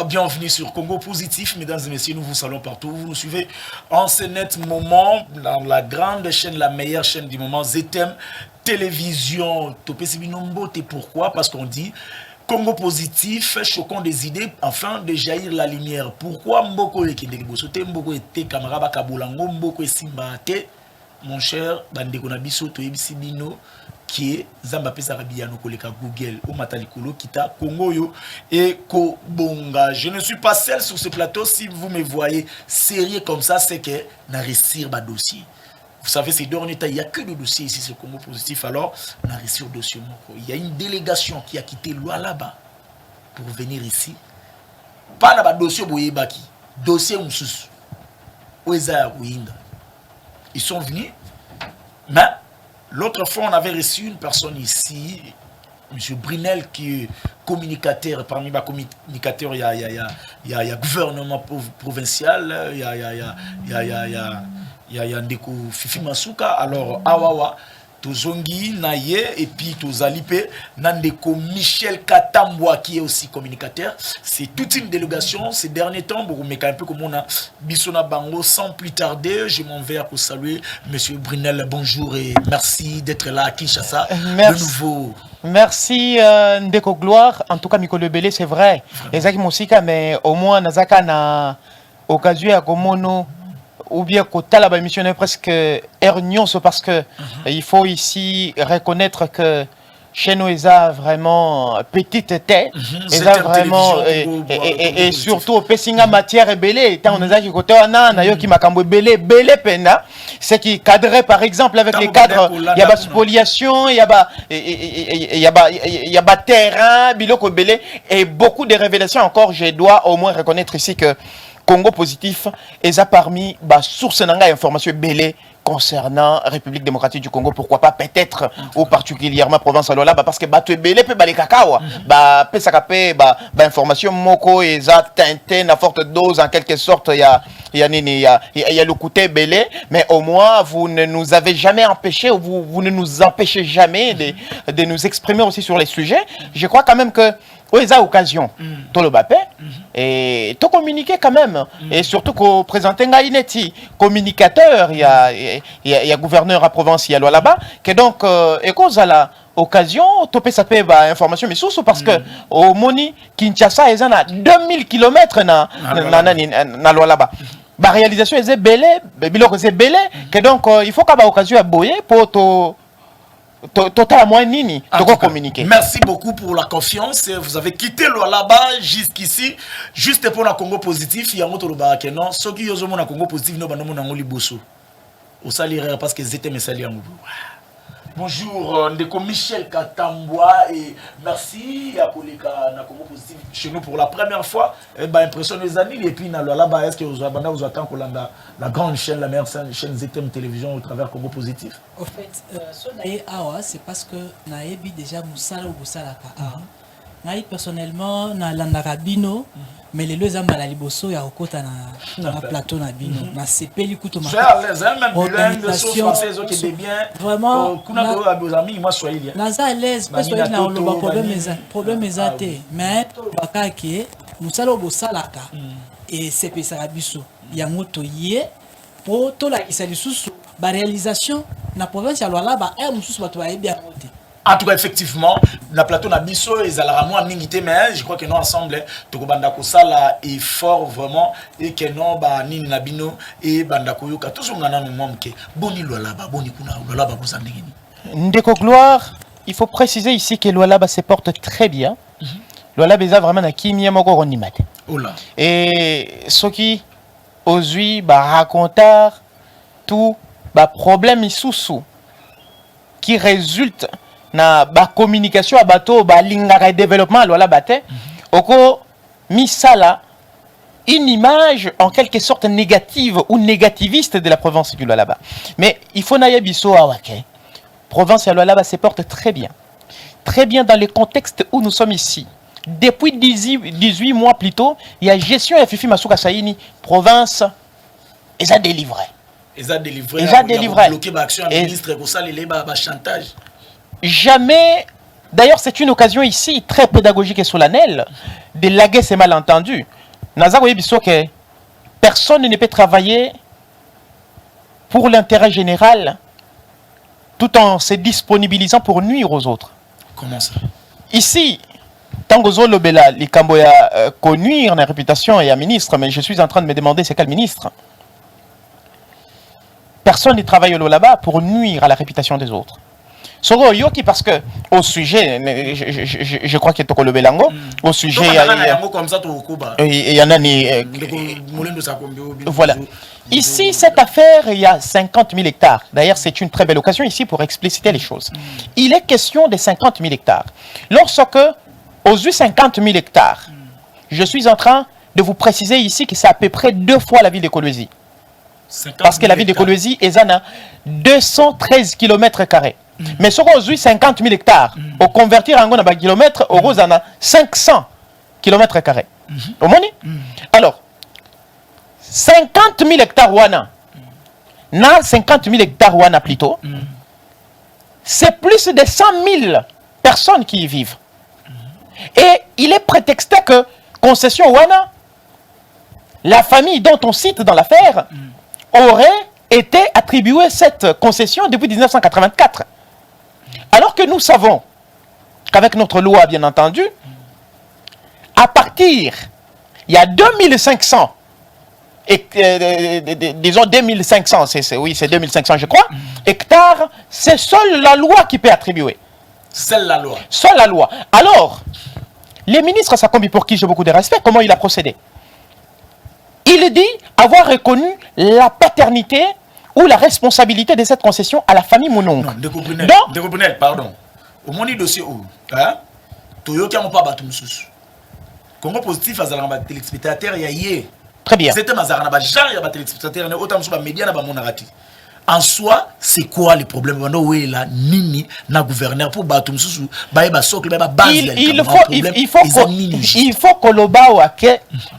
Bienvenue sur Congo Positif, mesdames et messieurs, nous vous saluons partout. Vous nous suivez en ce net moment, dans la grande chaîne, la meilleure chaîne du moment, ZTM Télévision. Topé Sibinombo, pourquoi? Parce qu'on dit Congo Positif, choquons des idées afin de jaillir la lumière. Pourquoi Mboko et Kindelibosote, Mboko et Kamaraba Kabulango, Mboko et Simbate, mon cher Bandeko Nabiso, Toyebisi Bino, qui est Zambapé Sarabiano Koleka Google au Matalikolo Kita Congo yo et Kobonga. Je ne suis pas seul sur ce plateau. Si vous me voyez sérieux comme ça, c'est que n'a réussir ma dossier. Vous savez, ces derniers temps, il n'y a que de dossiers ici sur Congo Positif. Alors, n'a réussi au dossier. Il y a une délégation qui a quitté Lualaba pour venir ici. Pas dans le dossier Boyebaki, dossier Moussous. Ils sont venus, mais l'autre fois, on avait reçu une personne ici, M. Brunel, qui est communicateur. Parmi les communicateurs, il y a gouvernement provincial, il y a Ndeko Fifi Masuka. Alors, Awawa, Tozongi, Naye, et puis Tozalipe, Nandeko Michel Katambwa, qui est aussi communicateur. C'est toute une délégation. Ces derniers temps, mais un peu comme on a Bissona Bango, sans plus tarder, je m'en vais pour saluer M. Brunel. Bonjour et merci d'être là à Kinshasa. Merci. De nouveau. Merci Ndeko Gloire. En tout cas, Mikolo Belé, c'est vrai. Ezaki Mosika, mais au moins, Nazaka na occasion à Gomono. Ou bien qu'au la missionnaire presque ernion, parce que il faut ici reconnaître que chez nous, ils ont vraiment petite tête, ils ont vraiment et surtout au Pessinga matière et belé. Tant on a qui côté on a qui m'a cambo belé pena, c'est qui cadrait par exemple avec les cadres, il y a pas spoliation, il y a pas terrain, biloko belé et beaucoup de révélations encore. Je dois au moins reconnaître ici que Congo Positif est parmi les sources d'informations belées concernant la République démocratique du Congo. Pourquoi pas peut-être ou particulièrement province à Lola parce que tu es belé peut les cacao information moko et ça teinté na forte dose en quelque sorte il y a le côté belé mais au moins vous ne nous avez jamais empêché ou vous ne nous empêchez jamais de nous exprimer aussi sur les sujets. Je crois quand même que oui, ça occasion, tout le bapé, et tout communiquer quand même, et surtout qu'on présente un Gaïneti, communicateur, il y a gouverneur à province, il y a là-bas, que donc, et cause à la occasion, topé ça peut information, mais surtout parce que au Moni, Kinshasa, ils ont 2000 km na là-bas. La réalisation est belé, que donc, il faut qu'à l'occasion à boyer pour totalement nini de communiquer. Merci beaucoup pour la confiance. Vous avez quitté là-bas jusqu'ici, juste pour la Congo Positif. Il y a un autre que non. Ceux qui ont un Congo Positif, nous avons un liboso. Au salaire parce que c'était mes salaires. Bonjour, Ndeko Michel Katambwa et merci à Koleka na Congo Positif chez nous pour la première fois. Impression les amis et puis là-bas est-ce que vous attendez la grande chaîne, la meilleure chaîne ZTM Télévision au travers Congo Positif? En fait, c'est parce que naebi déjà Moussala ou Moussala ka. Naï personnellement na landarabino mais les deux ambala liboso ya okota na plateau na bino na sepeli kuto ma organisation vraiment kuna ko amis moi swahili naza à l'aise parce que na loba problème ezate mais bakaki musala obosalaka et sepesa biso ya moto ye po to la kisali susu ba réalisation na province ya Lualaba et mususu bato ba bien moté. En tout cas, effectivement, la plateau n'a biso et Zalaramo a mingité, mais je crois que nous ensemble, Tokobandako Sala est fort vraiment et que non, Nini Nabino et Bandako Yoka, tous on a un membre qui Boni Lualaba, Boni Kuna, Lualaba, vous en avez. Ndeko Gloire, il faut préciser ici que Lualaba se porte très bien. Lualaba est vraiment un Kimi Moko Ronimate. Et ce qui, aujourd'hui, raconter tout, problème sous qui résulte na ba communication à bateau ba lingara développement lola baté oko misala une image en quelque sorte négative ou négativiste de la province du Lualaba. Mais il faut naïe biso awake. Province du Lualaba se porte très bien dans le contexte où nous sommes ici. Depuis 18 mois plus tôt, il y a gestion et Fifi Masuka Saini province et ça délivré. Ils ont délivré. Bloqué l'action ministre pour ça les chantage. Jamais D'ailleurs, c'est une occasion ici très pédagogique et solennelle de laguer ces malentendus. Que personne ne peut travailler pour l'intérêt général tout en se disponibilisant pour nuire aux autres. Comment ça? Ici, Tangozo Lobela, Likambo a nuire la réputation et à ministre, mais je suis en train de me demander c'est quel ministre. Personne ne travaille là-bas pour nuire à la réputation des autres. Soro Yoki, parce que au sujet, je crois qu'il y a Tokolo Belango, au sujet, il y en a voilà. Ici, cette affaire, il y a 50 000 hectares. D'ailleurs, c'est une très belle occasion ici pour expliciter les choses. Il est question de 50 000 hectares. Lorsque, aux 50 000 hectares, je suis en train de vous préciser ici que c'est à peu près 2 fois la ville de Kolwezi. Parce que la ville de Kolwezi est à 213 km². Mais sur aux 50 000 hectares, au convertir en kilomètres, au Rosana 500 km². Au moni? Alors, 50 000 hectares wana, na 50 000 hectares wana plutôt, c'est plus de 100 000 personnes qui y vivent. Et il est prétexté que concession wana, la famille dont on cite dans l'affaire, aurait été attribuée cette concession depuis 1984. Alors que nous savons qu'avec notre loi, bien entendu, à partir, il y a 2500, disons 2500, oui, c'est 2500 je crois, hectares, c'est seule la loi qui peut attribuer. Seule la loi. Seule la loi. Alors, les ministres Sakombi, pour qui j'ai beaucoup de respect, comment il a procédé? Il dit avoir reconnu la paternité ou la responsabilité de cette concession à la famille Mounong. Non, Dekobrunel, pardon. Au moni dossier où, hein, Toyoki n'a pas battu Moussous. Congo positif à Zalamba téléspectateur, il y a hier. Très bien. C'était Mazarana, genre, il y a téléspectateur, autant que média, monarati. En soi, c'est quoi le problème? Il faut que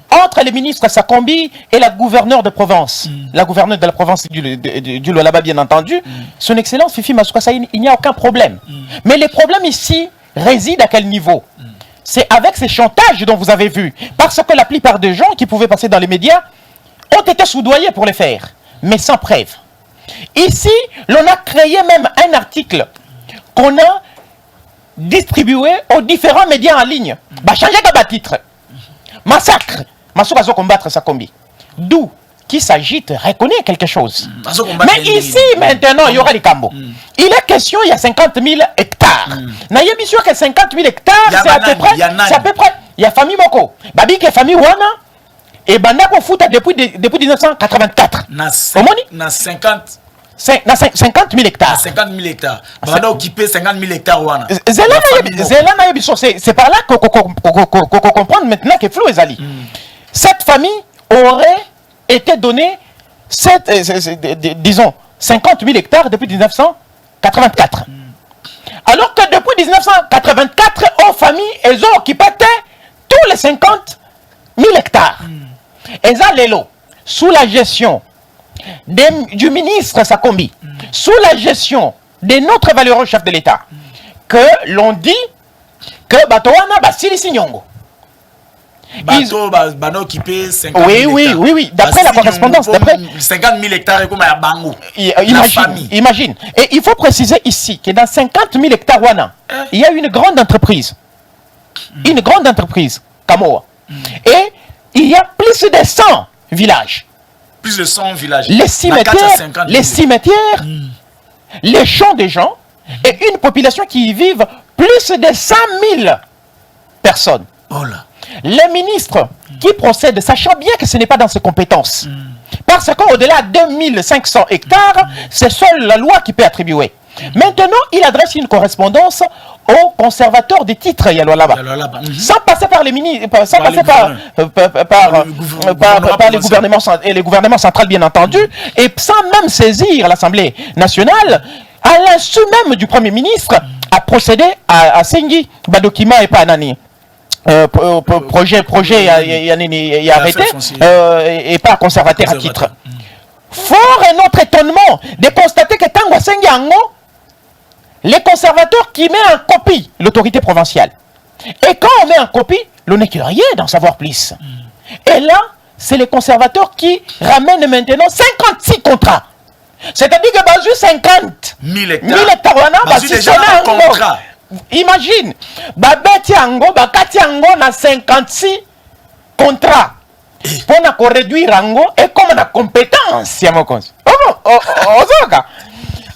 entre les ministres Sakombi et la gouverneure de Provence, la gouverneure de la province du Lualaba, bien entendu, son excellence Fifi Masuka Saïn, il n'y a aucun problème. Mais le problème ici réside à quel niveau? C'est avec ces chantages dont vous avez vu. Parce que la plupart des gens qui pouvaient passer dans les médias ont été soudoyés pour les faire, mais sans preuve. Ici, l'on a créé même un article qu'on a distribué aux différents médias en ligne. Bah, changer de titre. Massacre. Massouk a combattre Sakombi. D'où qui s'agite, reconnaît quelque chose. Mais ici, maintenant, il y aura les cambos. Il est question, il y a 50 000 hectares. N'a y a bien sûr que 50 000 hectares, c'est à peu près. C'est à peu près. Il y a famille Moko. Babi qui est famille Wana. Et Bandako Foot depuis 1984. Na 50 000 hectares. 50 000 hectares. Banda occupé 50 000 hectares. C'est par là qu'on comprend maintenant que Flou Ezali. Cette famille aurait été donnée, disons, 50 000 hectares depuis 1984. Alors que depuis 1984, aux familles, elles ont occupé tous les 50 000 hectares. Et ça, Lelo, sous la gestion du ministre Sakombi, sous la gestion de notre valeureux chef de l'État, que l'on dit que Batoana Basili Signongo. Bano occupé 50 000 hectares. Oui. D'après la correspondance, d'après 50 000 hectares, comme à Bango. Imagine. Et il faut préciser ici que dans 50 000 hectares, il y a une grande entreprise. Une grande entreprise, Kamoa. Et il y a plus de 100 villages. Plus de 100 villages. Les cimetières, les champs des gens, et une population qui y vivent plus de 100 000 personnes. Oh là. Les ministres qui procèdent, sachant bien que ce n'est pas dans ses compétences, parce qu'au-delà de 2500 hectares, c'est seule la loi qui peut attribuer. Maintenant, il adresse une correspondance au conservateur des titres là-bas, sans passer par les ministres, sans passer par les gouvernements et les gouvernements centrales, bien entendu, et sans même saisir l'Assemblée nationale, à l'insu même du Premier ministre, a procédé à Sengi, Badokima et Panani. Projet est arrêté et pas conservateur à titre. Fort est notre étonnement de constater que Tango Sengi Ango, les conservateurs qui mettent en copie l'autorité provinciale. Et quand on met en copie, l'on n'est curieux d'en savoir plus. Et là, c'est les conservateurs qui ramènent maintenant 56 contrats. C'est-à-dire que Bazou 50 1000 hectares. Imagine, Babeti Ango, Bakati Ango na 56 contrats. Pour réduire Ango et comme on a compétence.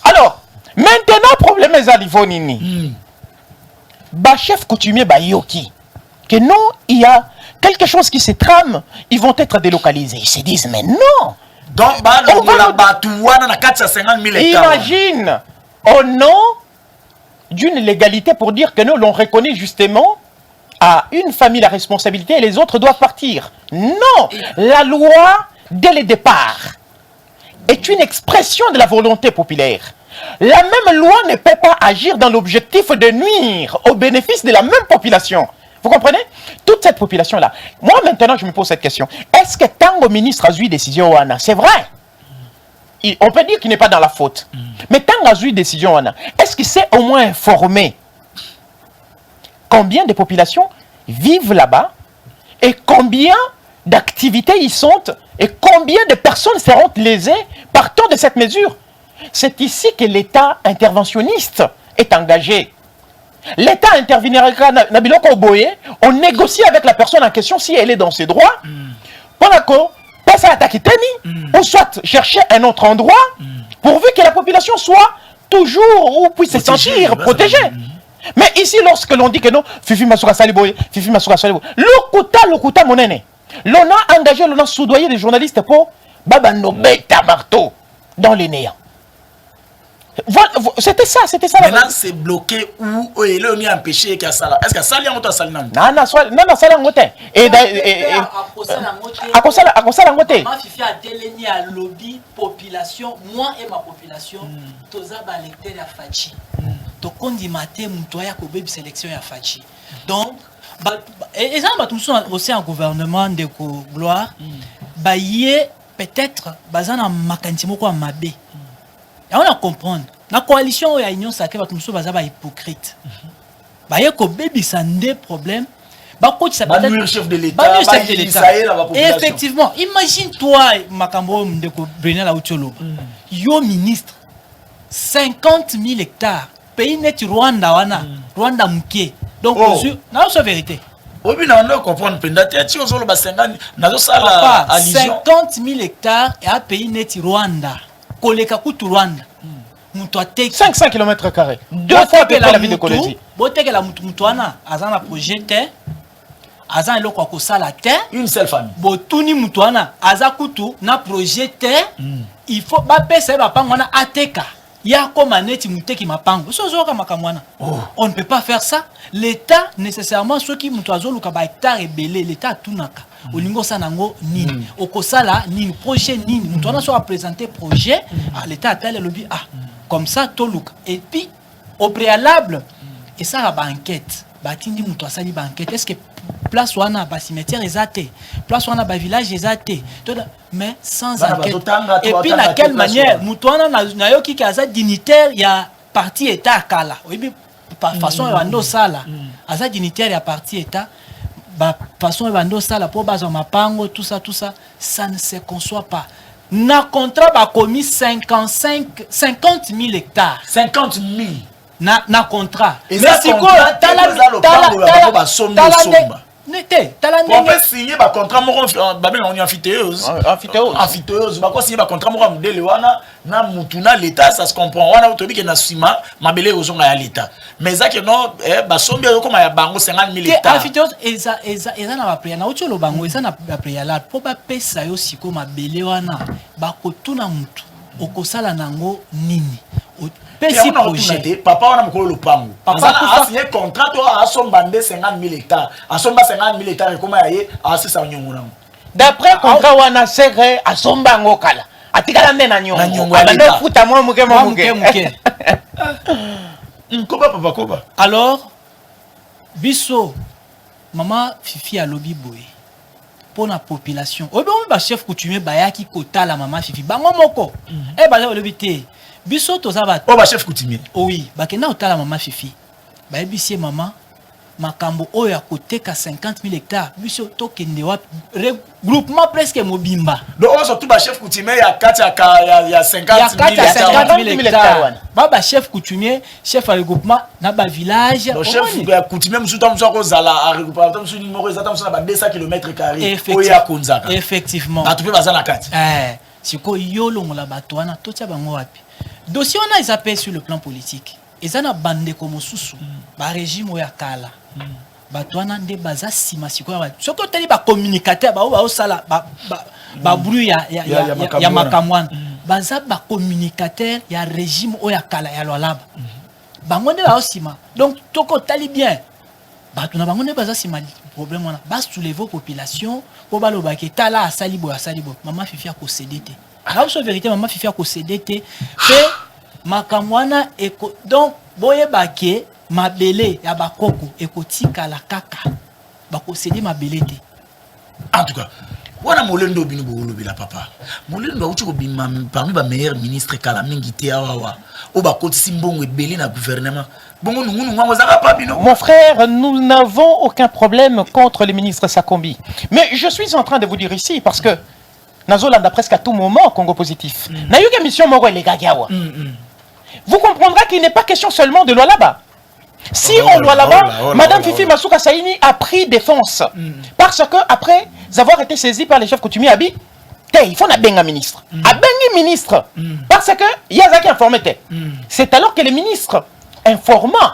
Alors, maintenant, problème est à l'Ivonini. Chef coutumier Bayoki. Que non, il y a quelque chose qui se trame, ils vont être délocalisés. Ils se disent, mais non. Donc, imagine, au nom d'une légalité pour dire que nous, l'on reconnaît justement à une famille la responsabilité et les autres doivent partir. Non, la loi, dès le départ, est une expression de la volonté populaire. La même loi ne peut pas agir dans l'objectif de nuire au bénéfice de la même population. Vous comprenez? Toute cette population-là. Moi, maintenant, je me pose cette question. Est-ce que tant le ministre a eu décision, c'est vrai? On peut dire qu'il n'est pas dans la faute. Mais tant qu'il a eu décision, est-ce qu'il s'est au moins informé combien de populations vivent là-bas et combien d'activités y sont et combien de personnes seront lésées partant de cette mesure? C'est ici que l'État interventionniste est engagé. L'État interviendra na biloko boye, on négocie avec la personne en question si elle est dans ses droits. Pour passe à attaquer ou soit chercher un autre endroit pourvu que la population soit toujours ou puisse se sentir protégée. Mais ici, lorsque l'on dit que non, Fifi Masura Saliboye, Fifi Masura Saliboye, l'Okuta monene, l'on a engagé, l'on a soudoyé des journalistes pour Baba Nobeta Marteau dans les néants. Voilà, c'était ça. Maintenant, c'est bloqué où il est empêché qu'il y a ça. Est-ce que ça, il y a un salle? Non, ça, il y a Ma fifi a délégué à lobby population, moi et ma population, tous les électeurs à Fachi. Donc, on dit matin, moutoya ko baby sélection à Fachi. Donc, et ça, aussi un gouvernement de gloire, peut-être, bazana makantimo ko mabe. Et on a comprendre. La coalition et l'union sacrée, nous sommes hypocrites. Baye ko baby ça des problèmes. Le chef de l'État, et effectivement, imagine-toi, Makambo Mdeko Brunel Aoutiolo, yo ministre, 50 000 hectares, pays net Rwanda, Rwanda Mouké. Donc, c'est la vérité. Oui, mais on comprend. 50 000 hectares et un pays net Rwanda. Koleka Kutu Rwanda. 500 km². Deux fois après la ville de Kolezi. Boteke la Moutuana, Azana projet Azan eloko akosala te une seule famille botuni mutuana azakutu na projet te il faut ba pesa ba pangwana ateka ya koma neti muteki mapango sozoka makamwana on ne peut pas faire ça. L'état nécessairement ceux qui mutuazo luka ba hectare belé l'état tunaka olingo sanango nini okosala nini projet nini mutuana so a présenter projet à l'état appelle le lobby comme ça toluka et puis au préalable et ça ba enquête batindi mutu asali ba enquête est-ce que place wana ba cimetière ezate place wana ba village ezate mais sans enquête et puis de quelle manière mutu wana na yoki ki aza dignitaire ya parti état kala oui par façon bando sala aza dignitaire ya parti état ba façon bando sala pour bazo mapango tout ça ça ne se conçoit pas. Na contrat ba commis 50 000 hectares 50 000 na contrat. Mais c'est quoi on peut signer un contrat on amphithéose on signer un contrat na mutuna l'état ça se comprend on a autorisé que na sima mabele ozonga ya l'état mais ça que non ba sombi comme ya bango 50 000 hectares amphithéose eza na ba priya na otolo bango eza na ba priya la po ba pesa yo siko mabele wana ba kotuna mutu okosala nango nini Pesi projet. Papa on a mokolo lopango. Papa a signé contrat to a somba 50 000 hectares. A somba 50 000 hectares comment yaye a sisa nyongona. D'après contrat wana serre a somba ngokala. Atikala ndena nyongo. Abanda futa mo muke. Koba papa koba. Alors biso maman Fifi a lobby boy. Pour la population. Obe ba chef coutumier bayaki kota la maman Fifi. Bango moko. Ba lobby te. biso toza ba oh ba chef coutumier oui bakenda otala mama Fifi ba ebisie mama makambo oyo ya koteka 50 000 hectares biso tokende wapi regroupement presque mobimba donc on surtout ba chef coutumier ya 50 000 hectares ba chef coutumier chef à regroupement na ba village donc chef coutumier musuta musuta ko zala a regroupement musuta numéro ezata musuta ba 200 km² oya konzaka effectivement ba tupe bazana kati siko yolo ngola bato wana totia bango wapi dossier on a ils sur le plan politique ezana bande comme susu ba régime oya kala batwana nde baza sima sikoya ba soko tali ba communicateur ba sala ba bruit ya makamwana baza ba communicateur ya régime oya kala ya lwalaba bango nde ba sima donc toko tali bien batuna bango nde baza sima problème wana ba soulever population po baloba ke tala asali bo mama Fifi a cédé te la vérité mama Fifi a cédé te pe makamwana eko donc boye baké mabele ya bakoko ekotika la kaka bakosedi mabele te en tout cas wana molendo bino bolobela papa molendo auti ko bima parmi ba meilleurs ministres kala mingi te awa o bakotisi mbongo ebele na gouvernement bongo nungunu ngwango zaka pa bino. Mon frère, nous n'avons aucun problème contre les ministres Sakombi, mais je suis en train de vous dire ici parce que Nazolanda presque à tout moment Congo positif na yoka mission moko elegagiawa vous comprendrez qu'il n'est pas question seulement de loi là-bas. Si on doit là-bas, Madame Fifi Masuka Saini a pris défense. Parce que après avoir été saisi par les chefs coutumiers, il faut un ministre. Un ministre. Parce que Yazaki informé. C'est alors que les ministres informant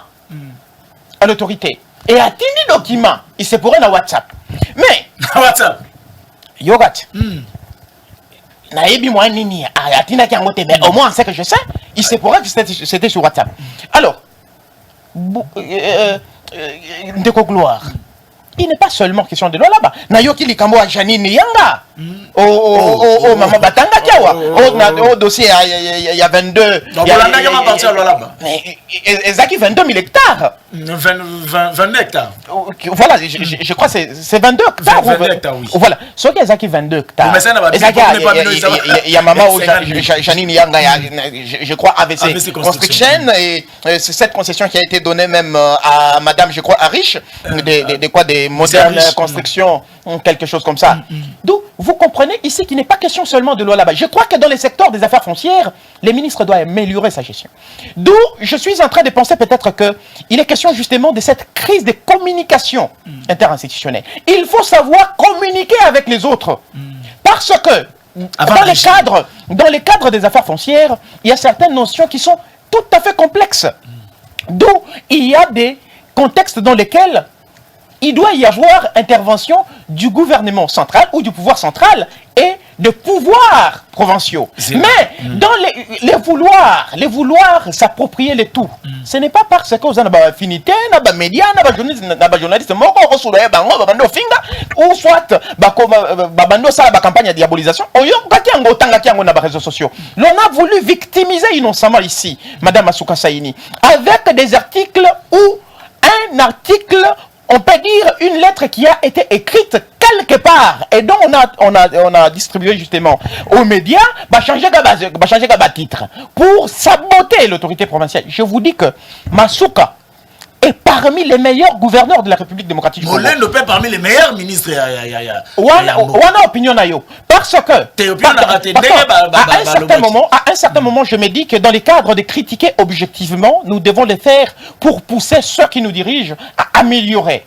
à l'autorité. Et a tenu document, il se pourrait dans WhatsApp. Mais, WhatsApp. Yogat. Naïbi moi nini atina ki angote mais au moins on sait que je sais il se pourrait que c'était sur WhatsApp. Alors Ndeko Gloire, il n'est pas seulement question de loi là-bas. Nayoki likambo a Janine Yanga. Oh maman Batanga Kiawa. Oh dossier il y a 22. Donc on a pas parti à loi là-bas. Ezaki 22 000 hectares. 22 hectares. Voilà, je crois que c'est 22 hectares. 22 hectares, oui. Voilà. Ce qui est Ezaki 22 hectares. Il y a maman Janine Yanga, je crois AVC Construction. Et c'est cette concession qui a été donnée même à madame, je crois, Arish, des modernes constructions, quelque chose comme ça. D'où vous comprenez ici qu'il n'est pas question seulement de loi là-bas. Je crois que dans les secteurs des affaires foncières, les ministres doivent améliorer sa gestion. D'où je suis en train de penser peut-être qu'il est question justement de cette crise de communication interinstitutionnelle. Il faut savoir communiquer avec les autres. Parce que dans les cadres des affaires foncières, il y a certaines notions qui sont tout à fait complexes. D'où il y a des contextes dans lesquels il doit y avoir intervention du gouvernement central ou du pouvoir central et de pouvoirs provinciaux. Mais dans les vouloir s'approprier le tout, ce n'est pas parce que vous avez une affinité, des médias, des journalistes, ou soit la campagne de diabolisation, on a réseaux sociaux. L'on a voulu victimiser innocemment ici, Madame Masuka Saini, avec des articles ou un article, on peut dire une lettre qui a été écrite quelque part et dont on a distribué justement aux médias, changer titre pour saboter l'autorité provinciale. Je vous dis que Masuka est parmi les meilleurs gouverneurs de la République démocratique du Congo. Molène ne peut parmi les meilleurs ministres. Wana opinion na yo. Parce que à un certain moment, je me dis que dans les cadres de critiquer objectivement, nous devons le faire pour pousser ceux qui nous dirigent à améliorer.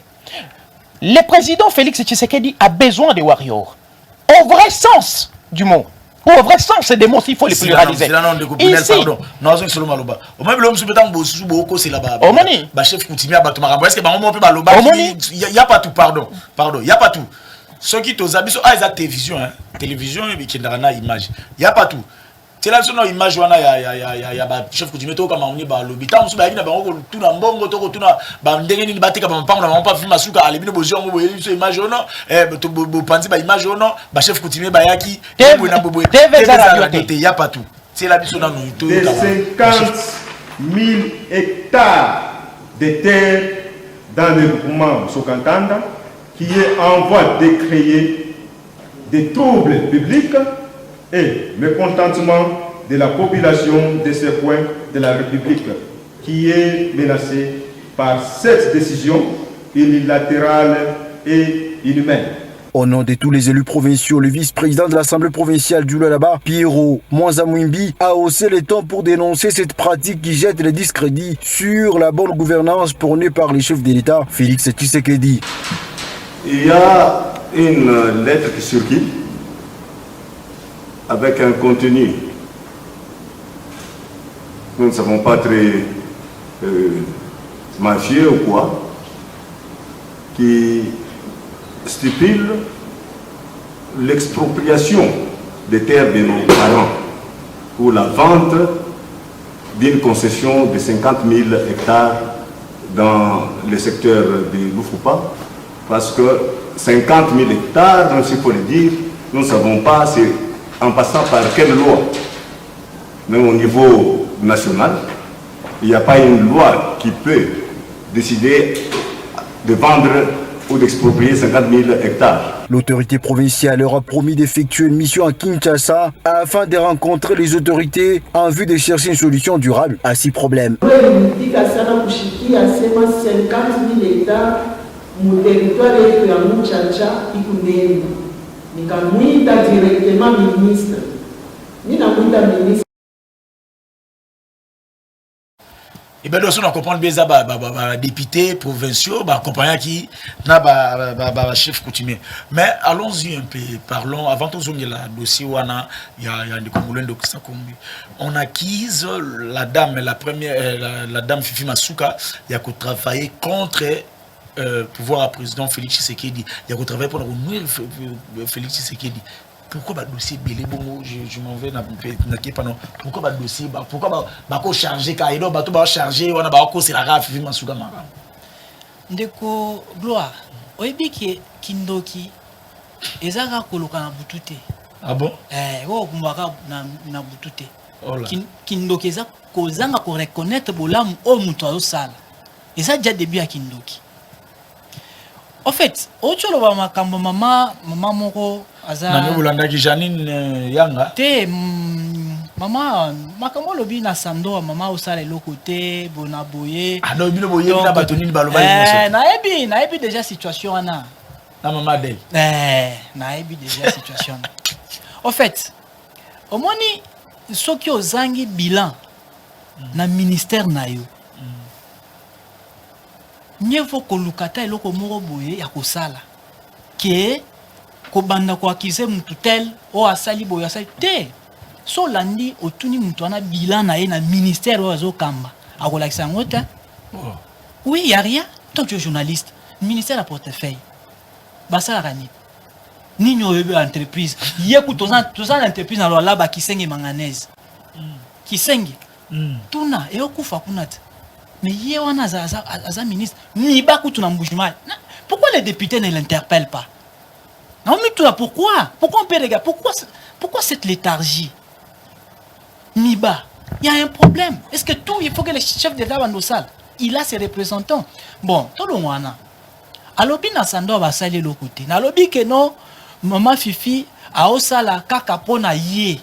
Le président Félix Tshisekedi a besoin des warriors. Au vrai sens du mot. Au vrai sens des mots, il faut les pluraliser. Ici, il n'y a pas tout, pardon, il n'y a pas tout. Ceux qui t'osent habiller, ils ont télévision, il n'y a pas tout. C'est là que nous image ya chef coutumier to kama on ba lobby tant musuba yina bango tout na mbongo to na ba ndenge ni batika ba mpango na ba film masuka alebino bozongo bo yeli so image ono to bo panzi ba image ono ba chef coutumier ba yaki na bobo il y a pas tout. C'est là biso na nous to 50 000 hectares de terre dans le groupement Sokantanda qui est en voie de créer des troubles publics et mécontentement de la population de ce coin de la République qui est menacée par cette décision unilatérale et inhumaine. Au nom de tous les élus provinciaux, le vice-président de l'Assemblée provinciale du Lualaba, Pierrot Mwanzamwimbi, a haussé les tons pour dénoncer cette pratique qui jette le discrédit sur la bonne gouvernance prônée par les chefs de l'État, Félix Tshisekedi. Il y a une lettre qui circule avec un contenu. Nous ne savons pas très mafieux ou quoi, qui stipule l'expropriation des terres de nos parents pour la vente d'une concession de 50 000 hectares dans le secteur de Loufupa, parce que 50 000 hectares, même s'il faut le dire, nous ne savons pas c'est en passant par quelle loi. Même au niveau national, il n'y a pas une loi qui peut décider de vendre ou d'exproprier 50 000 hectares. L'autorité provinciale leur a promis d'effectuer une mission à Kinshasa afin de rencontrer les autorités en vue de chercher une solution durable à ces problèmes. Et bien, on comprend bien les députés provinciaux, accompagnants qui n'a chef coutumier. Mais allons-y un peu, parlons. Avant tout, il y a le dossier où il y a des Congolais de Kisakombi. On acquise la dame, la dame Fifi Masuka, il y a qu'à travailler contre pouvoir à président Félix Tshisekedi. Il y a qu'à travailler pour renouer Félix Tshisekedi. Pourquoi le dossier belé bon je m'en vais pourquoi le dossier pourquoi charger Kaido charger on a c'est la grave Fifi Masuka mara ndeko gloire oyebi ki kindoki ezaka koloka na butute. Ah bon kumbaka na butute kindoki eza kozanga ko reconnaître bolamu o muto azosala eza déjà début ya kindoki. En fait, autre ba makambo mama moko aza na bolanda ki Janine Yanga te mama makambo lobi na sando mama osala eloko te bona boye non bino boye na batoni baloba na ebi déjà situation ana na mama d'elle na ebi déjà situation. En fait, au moni soki ozangi bilan na ministère na yo mieux vaut que lukata eloko moko boye ya kosala ke ko banda ko accuser mutu tel o asali boye asali te so landi otuni mutu ana bilan na ye na ministère o azokamba akolakisa yango te. Oui, il y a rien. Tant que journaliste, ministère à portefeuille basalaka nini nini oyebi entreprise yeku tozana entreprise na laba kisenge manganese kisenge tuna eyokufa kuna te. Mais hier on a un ministre, pourquoi les députés ne l'interpellent pas? Non mais tout là, pourquoi on peut regarder pourquoi cette léthargie? Miba, il y a un problème. Est-ce que tout il faut que le chef d'État va dans salle? Il a ses représentants. Bon, tout le monde a. Alors bien Sando va salir le côté. Na lobi que non, maman Fifi a osala kaka pona yé.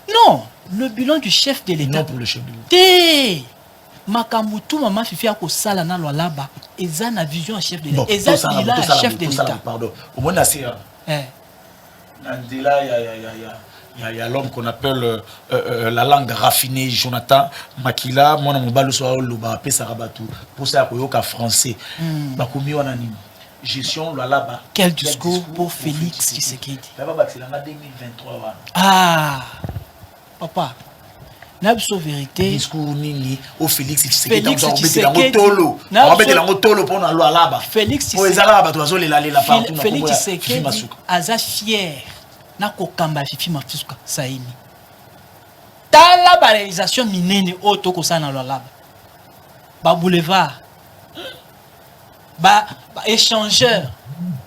Non, le bilan du chef de l'État. Non pour le chef de l'État. Makambutu maman Fifi a kosala na lwalaba eza na vision chef de l'État eza bilan chef de l'État. Pardon au moins là c'est il y a l'homme qu'on appelle la langue raffinée Jonathan Makila mwana mobalo so loba pesa rabatu pour ça koyoka français bakomi wana nini gestion lwalaba. Quel discours pour Félix Tshisekedi là c'est en 2023 wana. Ah papa n'abso vérité discours nini au Félix Tshisekedi on va mettre la motolo pour na lwalaba Félix Tshisekedi Félix Tshisekedi aza fier na kokamba Fifi Masuka saini tala ba réalisation minene auto ko sana lwalaba ba boulevard ba échangeur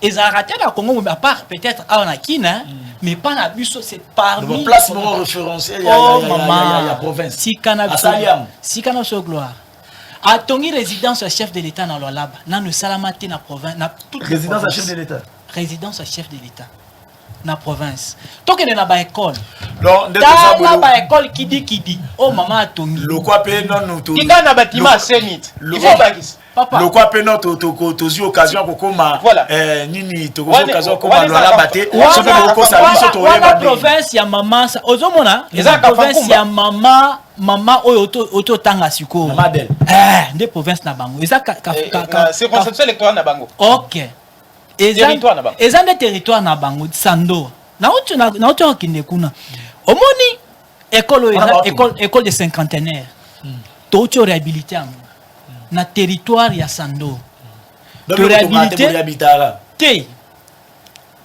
ils ont raté la Congo à part peut-être à Kina mais pas na buso c'est parmi place mon référentiel il y a province si kana so gloire a tongi résidence à chef de l'État dans lwalaba na ne salamate na province na toute résidence à chef de l'État résidence à chef de l'État na province. Donc il y a ba école. Non, de Tala ba école qui dit. Oh maman a tongi. Le quoi paye non nous tout. Il y a un bâtiment à Sénit. Le Il faut bagis. Papa. Le quoi paye non tu occasion pour comment Voilà. nini tu occasion comment Wana- la battre. Wana- Ça fait beaucoup ça biso to Wana province ya maman sa ozomona. Eza Province ya maman oyo auto tanga siko. Maman d'elle. Nde province na bango. Eza Circonscription électorale na bango. OK. Territoire na bango. Eza nde territoire na bango Sando. Na oto kinde kuna. Omoni école école de cinquantenaire. To réhabiliter na territoire ya Sando. Donc To réhabiliter te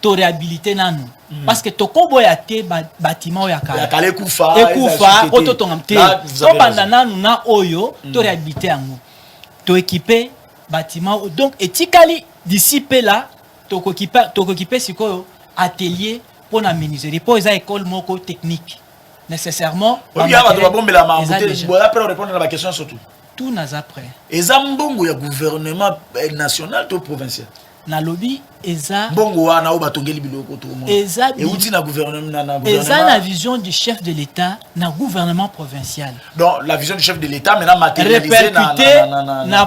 to réhabiliter nanu parce que to koboya te bâtiment ya ya kala kale kufa ekufa oto tonga te to banda nanu na oyo to réhabiliter yango to équiper bâtiment donc etikali d'ici pe là to kokipe sikoyo atelier pour na menuiserie pour eza école moko technique nécessairement il y a ba bombela ma monter bon après répondre à la question surtout tout n'a après eza mbongo ya gouvernement national to provincial na lobby eza mbongo wana o batongeli biloko to mo eza et outi na gouvernement eza la vision du chef de l'État na gouvernement provincial donc la vision du chef de l'État maintenant matérialisée répercuté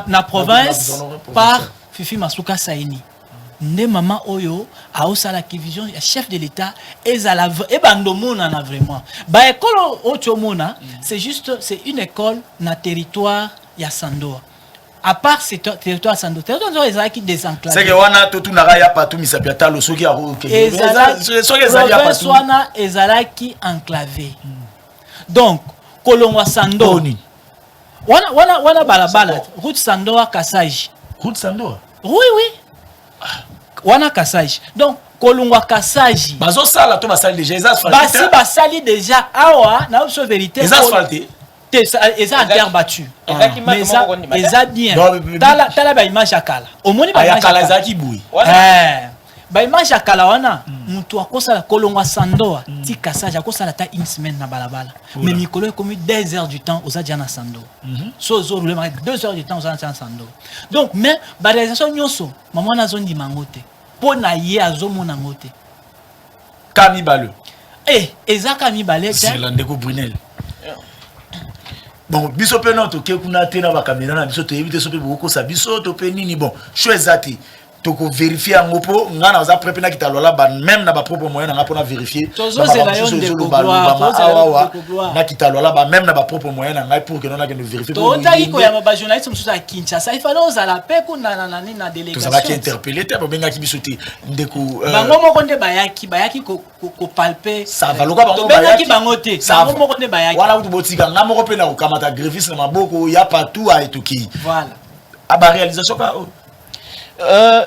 na province par Fifi Masuka Saini nde mama oyo aosala ki vision ya chef de l'État ezala e bandomona na vraiment ba école otomona c'est une école na territoire ya Sando. À part ce territoire Sando, territoire ezala ki désenclavé. C'est que wana to tunaka ya patu misapiata lo soki aro ke. Province wana ezala ki enclavé. Donc kolongwa Sando. Wana balabala route Sando à Kasaji. Route Sando. Oui. Wana Kasaji. Donc kolongwa Kasaji. Bazo sala to basali déjà les asphaltés. Basali déjà awa na option vérité. Les asphaltés. Eza en terre battue. Mais eza bien. Tala ba image ya kala. Omoni ba image ya kala za kiboui. Ba image ya kala wana mutu akosala kolongwa Sando ti Kasaji akosala ta une semaine na balabala. Mais mikolo ekomi 2 heures du temps aux adja na Sando. So zo roule 2 heures du temps aux adja na Sando. Donc mais ba réalisation nyonso maman na zone di mangote. Po na ye azomona ngote. Kami Baleux. Eza Kami Baleux. C'est l'Andeko Brunel. Bon, biso pe non to ke kuna te na ba caméra na biso to éviter so pe beaucoup sa biso to pe nini bon, choisati to ko vérifier en opo ngana za prépé na kitalola ba même na ba propre moyen na pour na vérifier. Tozo c'est la yonde de gloire. Na kitalola ba même na ba propre moyen na pour que non na que nous vérifier. To taki ko ya ba journaliste mususu a Kinshasa, il fallait oza pe ko na délégation. To ça va qui interpeller te ba benga ki biso te ndeko bango moko nde bayaki ko palper. Ça va loka bango bayaki bango te. Bango moko nde bayaki. Voilà où botika nga moko pe na ko kamata greffiste na maboko ya partout a etuki. Voilà. Aba réalisation ka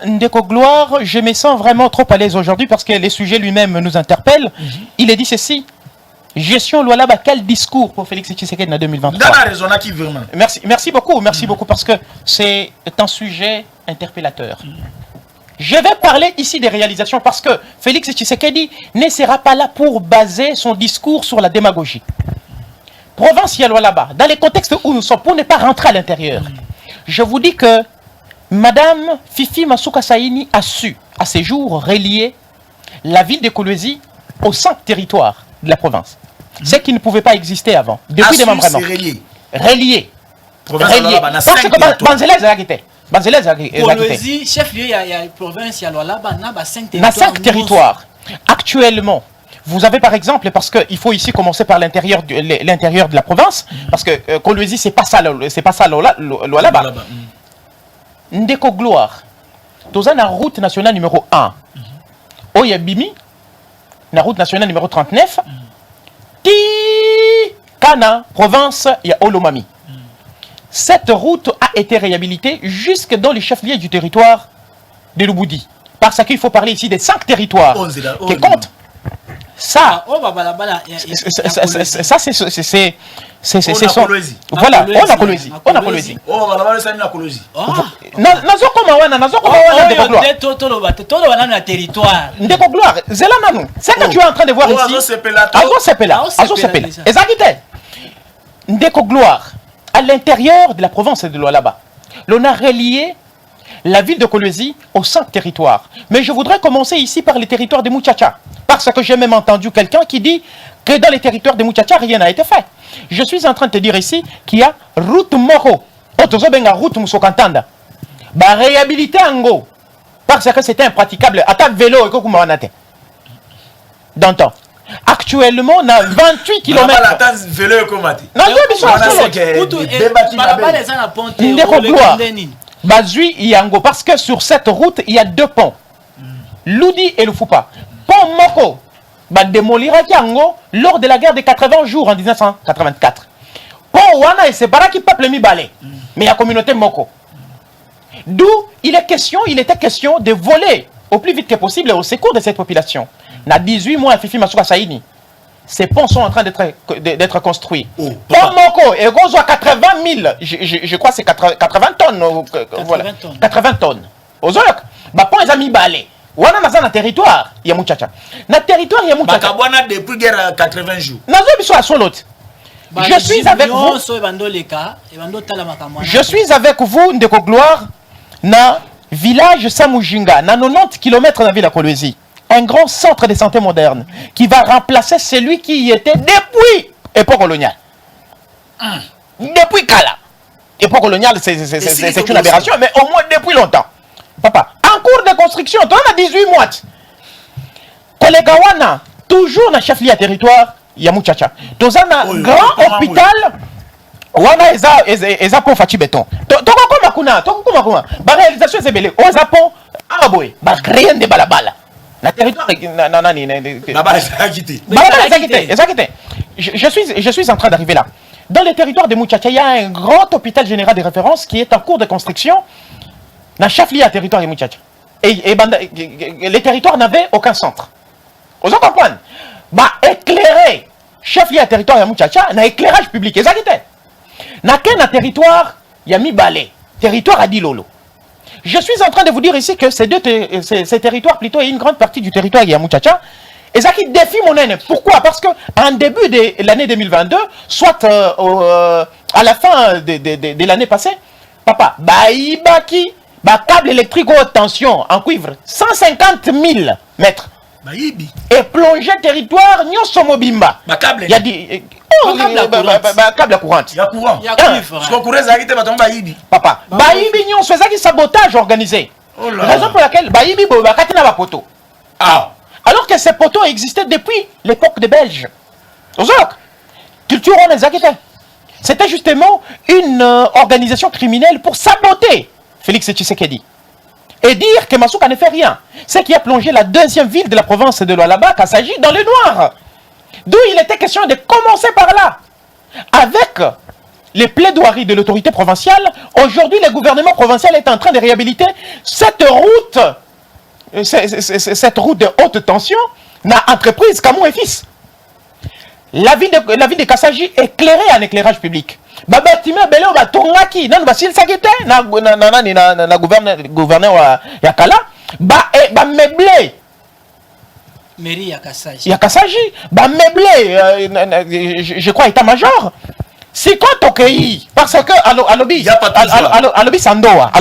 Ndeko Gloire, je me sens vraiment trop à l'aise aujourd'hui parce que les sujets lui-même nous interpellent. Il a dit ceci. Gestion Lualaba, quel discours pour Félix Tshisekedi en 2023? Merci beaucoup parce que c'est un sujet interpellateur. Je vais parler ici des réalisations parce que Félix Tshisekedi ne sera pas là pour baser son discours sur la démagogie. Provincial Lualaba, dans les contextes où nous sommes, pour ne pas rentrer à l'intérieur, je vous dis que Madame Fifi Masuka Saini a su, à ses jours, relier la ville de Kolwezi au 5 territoires de la province. Ce qui ne pouvait pas exister avant. Depuis démembrement. Relié. Parce que Banzelez a quitté. Kolwezi, chef-lieu, il y a la province, il y a là-bas, il y a 5 territoires. 5 territoires. Actuellement, vous avez par exemple, parce qu'il faut ici commencer par l'intérieur de la province, parce que Kolwezi, c'est pas ça là-bas. Ndeko Gloire, dans la route nationale numéro 1, Oyabimi, la route nationale numéro 39, Ti Kana, province, il y a Olomami. Cette route a été réhabilitée jusque dans les chefs-lieux du territoire de Lubudi. Parce qu'il faut parler ici des 5 territoires qui comptent. Ça, c'est son. Voilà, on a Kolwezi. Ndeko Gloire, c'est que tu es en train de voir ici. Ndeko Gloire, à l'intérieur de la province de Lualaba, l'on a relié la ville de Kolwezi aux 5 territoires. Mais je voudrais commencer ici par les territoires de Muchacha. Parce que j'ai même entendu quelqu'un qui dit que dans les territoires de Muchacha, rien n'a été fait. Je suis en train de te dire ici qu'il y a route moko. Otozobenga route musokantanda. Ba réhabiliter Ango. Parce que c'était impraticable. Attaque vélo et kokumawanate. Dans le temps. Actuellement, on a 28 km. vélo et komati. Non, Bazui Yango. Parce que sur cette route, il y a 2 ponts. Loudi et le Foupa. Pont Moko. Bah démolira Yango lors de la guerre des 80 jours en 1984. Pont Wana et c'est pas là qui peuple mi balé. Mais la communauté Moko. D'où il était question de voler au plus vite que possible au secours de cette population. Na 18 mois, Fifi Masuka Saïni. Ces ponts sont en train d'être construits. Pont Moko et Gozo à 80 000, je crois que c'est 80 tonnes. 80 tonnes. Aux autres, bah pont les amis balé. Wana na na territoire ya Muchacha. Na territoire ya Muchacha. Bakabwana depuis guerre 80 jours. Nazo biso à Solot. Je suis avec vous. Je suis avec vous, Ndeko Gloire, na village Samujinga, na 90 km de la ville à Kolwezi. Un grand centre de santé moderne qui va remplacer celui qui y était depuis l'époque coloniale. Depuis Kala. L'époque coloniale, c'est une aberration, mais au moins depuis longtemps. Papa, en cours de construction, tu as 18 mois. Kolegawana, toujours dans le chef-lieu à territoire, Yamuchacha. Tu as un grand hôpital. Wana eza pont Fati béton. Toko makuna. Ba réalisation c'est belé. Oza pont aboy. Ba créer des balabala. Na territoire Je suis en train d'arriver là. Dans le territoire de Muchacha, il y a un grand hôpital général de référence qui est en cours de construction. Na chef-lieu à territoire de Muchacha. Et les territoires n'avaient aucun centre. Vous comprenez? Bah éclairer chef-lieu à territoire de Muchacha, na éclairage public. Exactement. Na territoire, il y a mi balé. Territoire à Dilolo. Je suis en train de vous dire ici que ces territoires, plutôt, et une grande partie du territoire de Muchacha, et ça qui défie mon haine. Pourquoi? Parce qu'en début de l'année 2022, soit à la fin de l'année passée, papa, baïbaki, câble électrique haute tension en cuivre, 150 000 mètres. Et plongé territoire, Nyoso Mobimba. Il y a dit. Câble courante. Il y a courant. Il y a cuivre. Papa, Baïbi Nyoso, c'est qui sabotage organisé. Raison pour laquelle Baïbi Bobakati n'a pas poteau. Alors que ces poteaux existaient depuis l'époque des Belges. Culture on les a. C'était justement une organisation criminelle pour saboter Félix Tshisekedi. Et dire que Masuka ne fait rien. C'est qui a plongé la deuxième ville de la province de Lualaba, Kassaji, dans le noir. D'où il était question de commencer par là. Avec les plaidoiries de l'autorité provinciale, aujourd'hui le gouvernement provincial est en train de réhabiliter cette route de haute tension n'a entreprise Camou et Fils. La ville de Kassaji est éclairée en éclairage public. Babatima Beleo Batongaki, nan basil sakete, na gouverneur Yakala, meublé. Mairie Yakassaji, meublé, je crois, état-major. C'est quoi ton pays? Parce que, alobi Sandoa,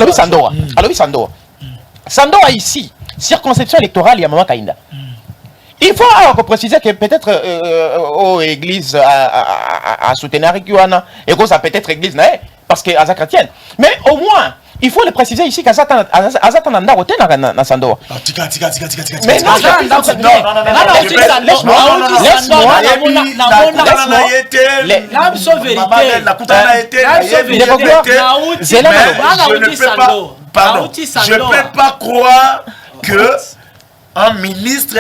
Sandoa ici, circonscription électorale, il y a Maman Kainda. Il faut préciser que peut-être l'église a soutenu Rikiwana et que ça peut être l'église parce que Aza chrétienne. Mais au moins, il faut le préciser ici qu'Azatananda roté na Sandoa. Mais non, je ne peux pas croire que un ministre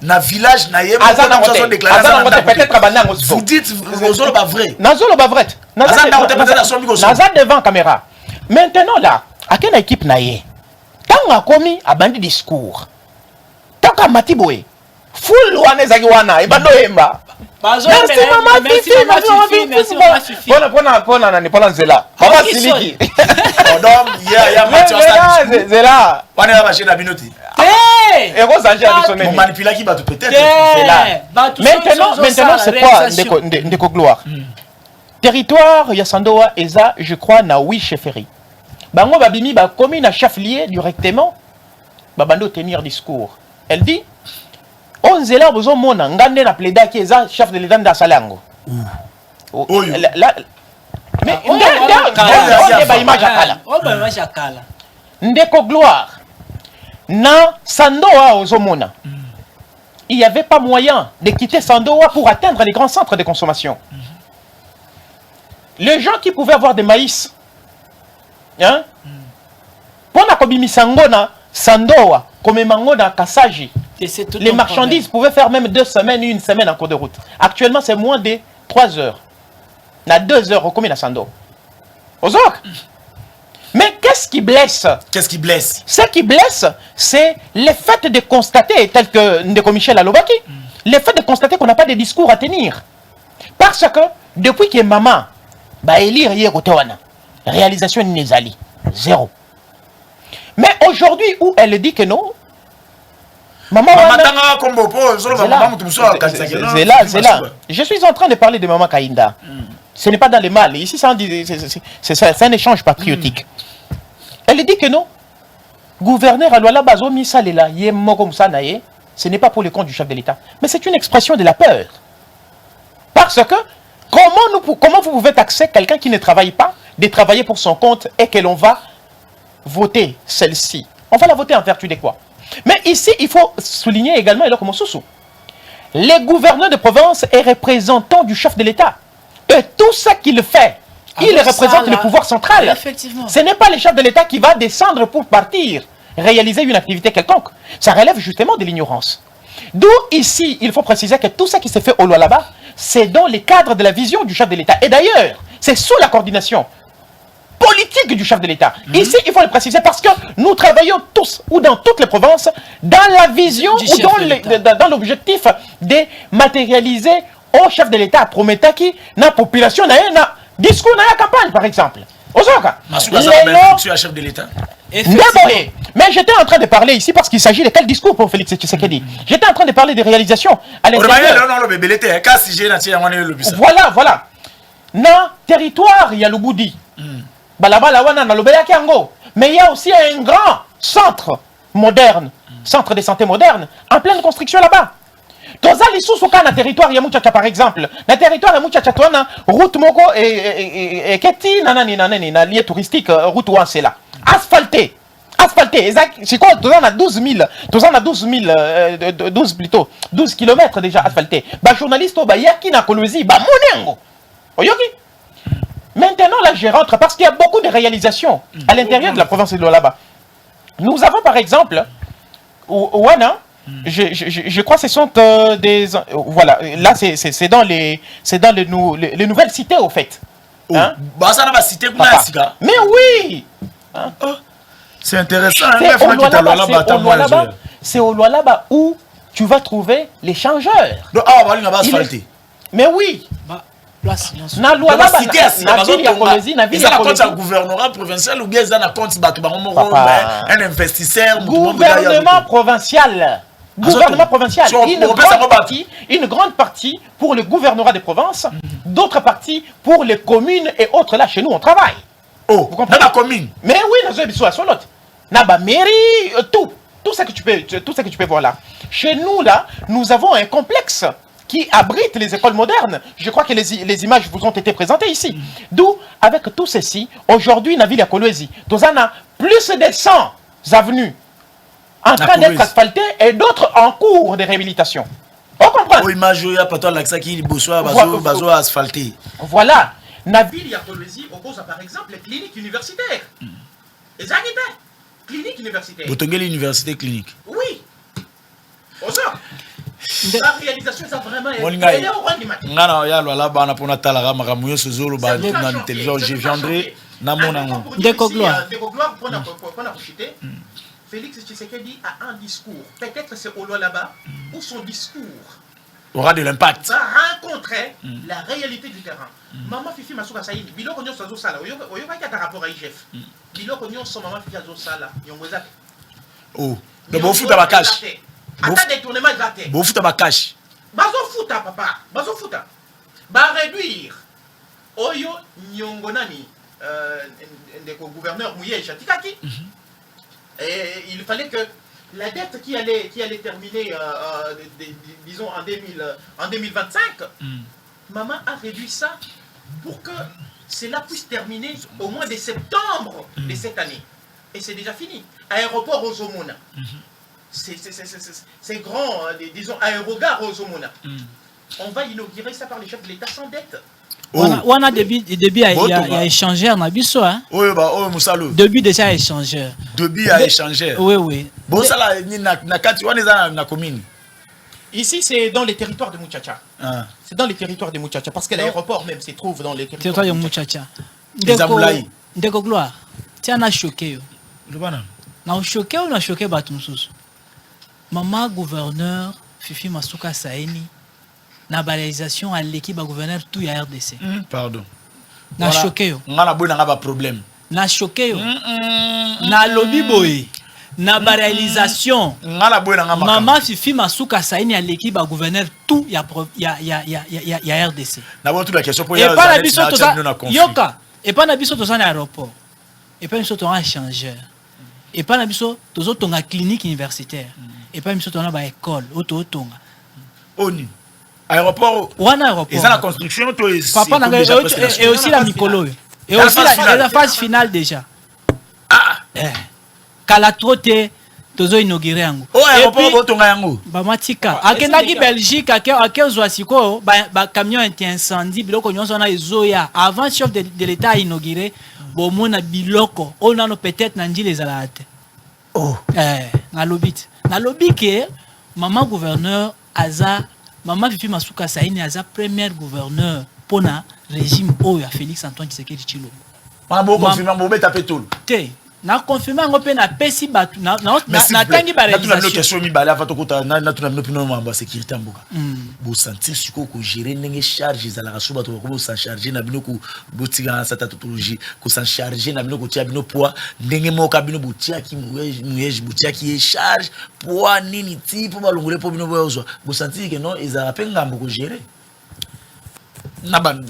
na village na yeba vous dites Nazolo ba vrai. Nazolo ba vrai. Naza devant caméra. Maintenant là, à quelle équipe na yé? Tant a commis a bandi discours. Tant a matiboé. Full wana zaki wana e bando emba. Merci maman Fifi. Pona nani pona Zela. Papa Siliki. Odom ya Mathieu Zela. Wana ya machine abinoti. On manipule qui va peut-être. Maintenant, c'est quoi Ndeko Gloire? Territoire Yasandoa Eza, je crois, na oui chefferie. Bango Babimi ba commis na chef-lieu directement. Babando tenir discours. Elle dit Onzela bozo mona ngande na plaida qui est chef de l'État de Salango. Mais on ba image akala. On ba image akala. Ndeko Gloire. Na Sandoa ozomona. Il n'y avait pas moyen de quitter Sandoa pour atteindre les grands centres de consommation. Les gens qui pouvaient avoir des maïs, hein, pour la Kobimisangona, Sandoa, comme Mangona, Kasaji, les marchandises pouvaient faire même 2 semaines, 1 semaine en cours de route. Actuellement, c'est moins de 3 heures. On a 2 heures au commun à Sandoa. Mais qu'est-ce qui blesse? Qu'est-ce qui blesse? Ce qui blesse, c'est le fait de constater, tel que Ndeko Michel Alobaki, le fait de constater qu'on n'a pas de discours à tenir. Parce que, depuis que maman, élire hier au Tawana, réalisation Nizali, 0. Mais aujourd'hui, où elle dit que non, maman, c'est là. Je suis en train de parler de maman Kainda. Ce n'est pas dans les mal. Ici, c'est un échange patriotique. Elle dit que non. Gouverneur Alouala Bazo Misalela, ce n'est pas pour le compte du chef de l'État. Mais c'est une expression de la peur. Parce que, comment vous pouvez taxer quelqu'un qui ne travaille pas de travailler pour son compte et que l'on va voter celle-ci? On va la voter en vertu de quoi? Mais ici, il faut souligner également, les gouverneurs de province est représentant du chef de l'État. Et tout ce qu'il fait, il représente le pouvoir central. Effectivement. Ce n'est pas le chef de l'État qui va descendre pour partir, réaliser une activité quelconque. Ça relève justement de l'ignorance. D'où ici, il faut préciser que tout ce qui se fait au Lualaba, c'est dans le cadre de la vision du chef de l'État. Et d'ailleurs, c'est sous la coordination politique du chef de l'État. Ici, il faut le préciser parce que nous travaillons tous, ou dans toutes les provinces, dans la vision ou dans l'objectif de matérialiser au chef de l'État promettant qui la population n'a un discours dans la campagne, par exemple. Tu es chef de l'État. Mais j'étais en train de parler ici parce qu'il s'agit de quel discours pour Félix Tshisekedi. J'étais en train de parler des réalisations à l'intérieur. Voilà. Na territoire, il y a le Goudi. Mais il y a aussi un grand centre moderne, centre de santé moderne, en pleine construction là-bas. Dans le territoire, il y a Mouchacha par exemple. Dans le territoire, il y a Mouchacha, route Moko et Keti, na lieu touristique, route Wansela. Asphalté. C'est quoi? Tous en a 12 kilomètres déjà asphaltés. Journaliste, yaki na Kolwezi, monengo. Oyoki. Maintenant, là, je rentre parce qu'il y a beaucoup de réalisations à l'intérieur de la province de Lualaba. Nous avons par exemple, Ouana, je crois que ce sont des... Voilà, là, c'est dans les nouvelles cités, au fait. Hein? Mais oui hein? C'est intéressant. C'est au Lualaba où tu vas trouver les changeurs. Mais oui. Na loi là gouvernement provincial ou bien ça na compte un investisseur gouvernement provincial une grande partie pour le gouvernorat des provinces, d'autres parties pour les communes et autres. Là chez nous on travaille. Vous comprenez la commune? Mais oui, na mairie, tout ce que tu peux voir là. Chez nous là, nous avons un complexe qui abrite les écoles modernes. Je crois que les images vous ont été présentées ici. D'où, avec tout ceci, aujourd'hui, na ville à Kolwezi, nous avons plus de 100 avenues en train d'être asphaltées et d'autres en cours de réhabilitation. On comprend? Oui, majorité, pas toi, l'accès qui est bazo asphalté. Voilà. Na ville à Kolwezi, on pose par exemple les cliniques universitaires. Les agriculteurs. Clinique universitaire. Vous tenez l'université clinique? Oui. Bonsoir. La réalisation, ça vraiment est... Non, il y a là-bas, on a talara, maramuyo, ce zolo, bah, dans la télévision, j'ai viendré, n'a mon amour. Décogloire. Décogloire, pour Félix Tshisekedi a un discours. Peut-être c'est au là-bas où son discours aura de l'impact. Ça rencontrer la réalité du terrain. Maman Fifi Masuka Saïd, bilo konyo sazo sala, oyo ka ta rapport à IGF. Bilo konyo so maman Fifi sazo sala, yongweza. Oh, de bon foot à ma cache. Ata détournement gâté. Bon foot à ma cache. Bazo futa papa, bazo futa. Ba réduire. Oyo nyongonani le gouverneur Mouye Chatikaki. Et il fallait que la dette qui allait terminer, disons, en 2025, maman a réduit ça pour que cela puisse terminer au mois de septembre de cette année. Et c'est déjà fini. Aéroport Rosomona. C'est grand, disons, aérogare Rosomona. On va inaugurer ça par les chefs de l'État sans dette. On a début il y a échangeur na biso hein. Oui bah musalo. Début déjà échangeur. Début à échanger. Oui. Bon ça là ni na kati on est dans la commune. Ici c'est dans les territoires de Muchacha. Ah. C'est dans les territoires de Muchacha parce que l'aéroport même se trouve dans les territoires de Muchacha. Ndeko Gloire. Tiens a choqué yo. Le bana. Na choqué ou na choqué batumsusu. Maman gouverneur Fifi Masuka Saini. Na banalisation à l'équipe à gouverneur tout ya RDC. Pardon. Na choqué yo. Ngana boy na ba problème. Na choqué yo. Na lobby boy. Na banalisation. Ngana boy na ngama. Maman Fifi Masuka Saini à l'équipe à gouverneur tout ya RDC. Na bon toute la question pour y a pas la biso to ça. Yoka. Et pas na biso to ça na aéroport. Et pas biso to en échangeur. Et pas na biso to zo tonga clinique universitaire. Et pas biso to na ba école auto tonga. Oni. Aéroport. Wana aéroport. Et ça la construction toi papa et aussi la Mikolo. Et aussi la phase finale déjà. Ah. Kala troté tozo inaugurer yango. Oh aéroport botonga yango. Ba matika. Akendaki Belgique akezwa siko ba camion incendie biloko nyonso na ezoya avant chef de l'état inauguré bo mona biloko on a peut-être na njile zalate. Oh. Na lobby que maman gouverneur aza Maman Fifi Masuka Saini aza premier gouverneur pour na régime oyo ya Félix Antoine Tshisekedi Tshilombo. On a confirmé on bet taper tout. Té, na confirmer ngo pe na pesi batu na tangi ba réalisation. Na question mi bala fa to kota na tuna no pino mamba sécurité mboka. Bo sentir siko ko gérer ndenge charge za la raso bato ko s'en charger na bino ko botika sa tatologie ko s'en charger na bino ko tia bino poids ndenge moka bino botia ki muyeji botia ki charge poids nini ti po balongole po bino bozo bo sentir que non ils a penga mboko gérer. Na ban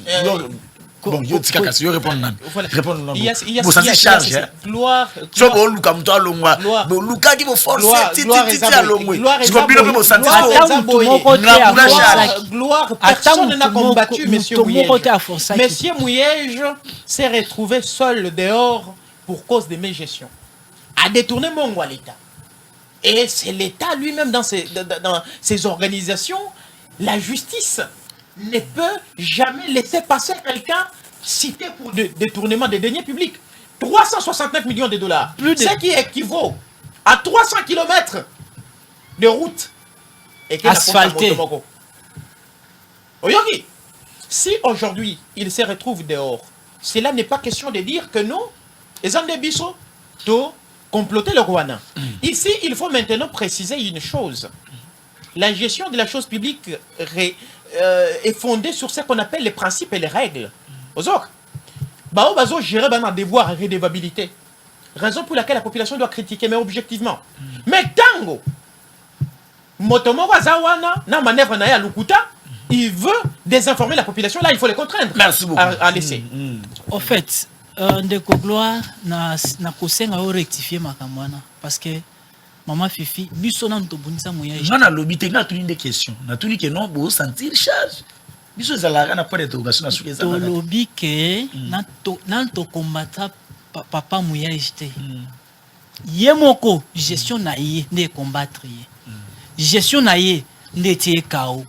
bon, yo tika kasi yo répondre nan. Répondre nan. Vous sentez charge hein. Gloire. So bo luka mto alongwa. Bo luka ki bo forcer ti alongwe. Je peux bien vous sentir gloire personne n'a combattu monsieur Mouyej. Monsieur Mouyej s'est retrouvé seul dehors pour cause de mégestion. A détourné Mongo à l'État. Et c'est l'État lui-même dans ses organisations, la justice ne peut jamais laisser passer quelqu'un cité pour détournement des deniers publics. 369 millions de dollars. Ce qui équivaut à 300 km de route asphaltée. Oyogi, si aujourd'hui il se retrouve dehors, cela n'est pas question de dire que nous, les Andébiso, to comploter le Rwanda. Ici, il faut maintenant préciser une chose. La gestion de la chose publique est fondée sur ce qu'on appelle les principes et les règles. Ozok, Bao Bazo gérer un devoir et redevabilité. Raison pour laquelle la population doit critiquer, mais objectivement. Mais tango, Motomo Wazawana, na manœuvre na ya Lukuta, il veut désinformer la population. Là, il faut les contraindre. Merci beaucoup. À laisser. En fait, Ndeko Gloire na kosenga o rectifier makamwana parce que Maman Fifi, biso na ntobunisa moya. Ngana lobi te na tuni des questions. Na tuni que non bo sentir charge. Biso zalaka na point d'interrogation na suki zalaka. To lobi ke na to combattre papa moya jete. Yemoko gestion na ye ne combattre ye. Gestion na ye ne tie kao.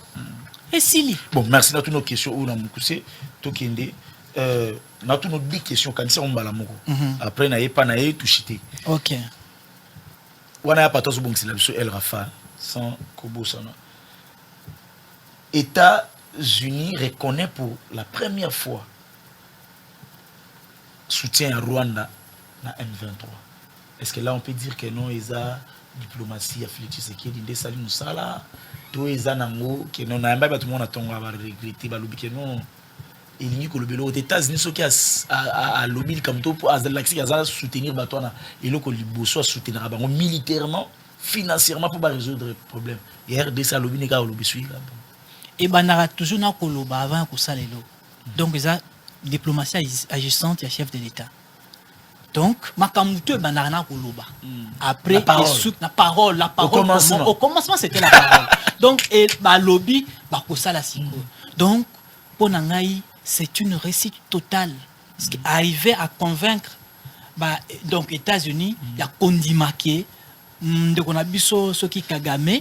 Et sili. Bon, merci na toutes nos questions ou na mukuse to kende na toutes nos 10 questions quand on mbala moko. Après na ye pa na ye touchité. OK. Wana ya patos bon c'est la biso El Rafa sans Kobo sana. États-Unis reconnaît pour la première fois soutien à Rwanda na M23. Est-ce que là on peut dire que non ils a diplomatie à Félix Tshisekedi de sali musala to eza nango que non na mbaba tout le monde atonga ba regretter ba lobi que non il n'y que le bélo aux États-Unis ce qui a lobby comme tout pour l'accès à soutenir batona et le que liboso soutenir bango militairement financièrement pour résoudre le problème et RDC lobby n'est pas lobby suivre et banara toujours na koloba avant ko salelo donc ça diplomatie agissante ya chef de l'État Donc, makamuto banana koloba. Après, la parole. Au commencement, c'était la parole. Donc, et bah lobby, bah ça la siko. Donc, pour Nangaï, c'est une réussite totale. Parce qu'arriver à convaincre, bah donc États-Unis, il y a Kondimaké, de qu'on a biso Soki Kagame,